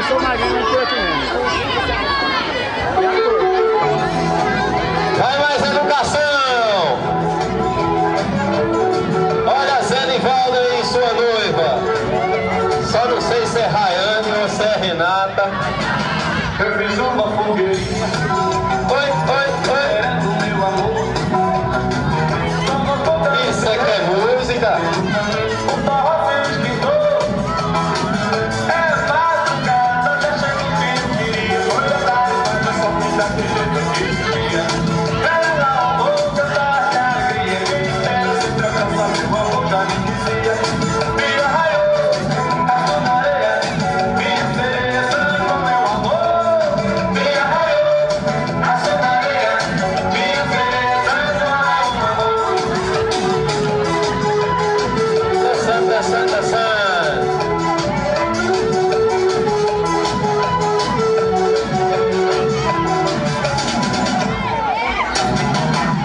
sou magrinho por aqui mesmo. Vai mais educação! Olha Zé Nivaldo e sua noiva. Só não sei se é Rayane ou se é Renata. Eu fiz uma fogueirinha. Oi, oi, oi. Meu amor. Isso é que é música. O barro fez que dou. É madrugada, já chega o fim. Queria olhar, mas eu só fiz daquele jeito que queria. Ela amou, cantar de alegria. Quem espera sempre alcançar meu amor, já me dizia. Minha raiou, a sua areia. Minha esperança com meu amor. Minha raiou, a sua areia. Minha esperança com meu amor. Dançando, dançando, dançando.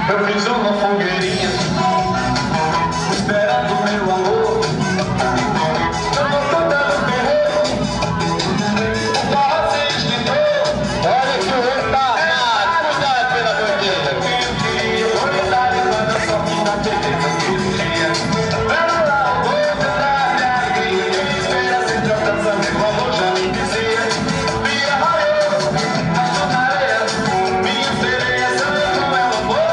Eu fiz uma fogueirinha, esperando meu amor. Eu vou cantar no terreiro, o barro se esquentou. Olha que o outro tá armado. Cuidado, pelo amor de Deus. Eu queria olhar e mas eu só fiz na beleza que eu queria. Ela amou, cantar de alegria. Quem espera sempre alcança meu amor, já me dizia. Minha raiou, a sua areia. Minha esperança com meu amor.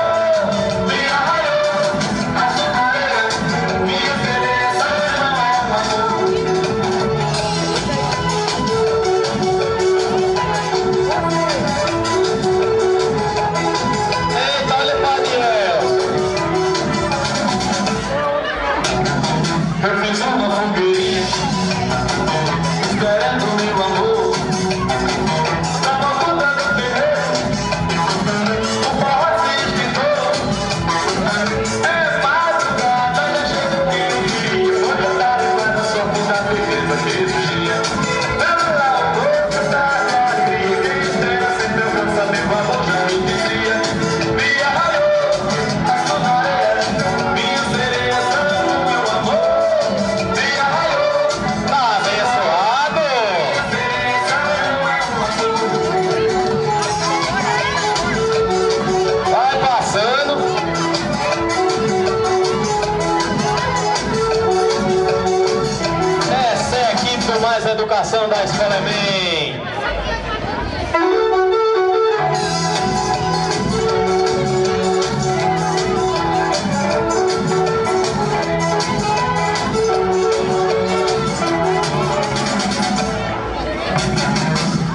Minha raiou, a sua areia. Minha esperança com meu amor. Eita, olha pra Adiel. Eu fiz uma fogueirinha, esperando meu amor. Tava contando o terreiro, o barro se esquentou. É madrugada, já chega o que eu queria. Vou cantar mas eu só fiz a beleza que exigia. Ela amou, cantar de alegria. Quem espera sempre alcança meu amor, já me dizia. Minha raiou, a sua areia. Minha sereia são meu amor. Minha raiou, Tá abençoado. Vai passando. Essa é a equipe com mais educação da Escola EMEM.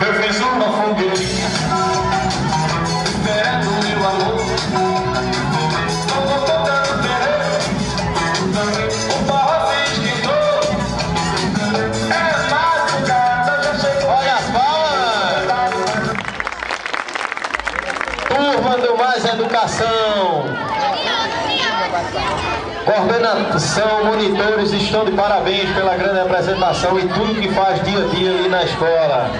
eu fiz uma fogueirinha, esperando meu amor. Eu vou cantar no terreiro, o barro se esquentou. É madrugada, já chegou. Olha as palmas. Turma do Mais Educação. Coordenação, monitores estão de parabéns pela grande apresentação e tudo que faz dia a dia ali na escola.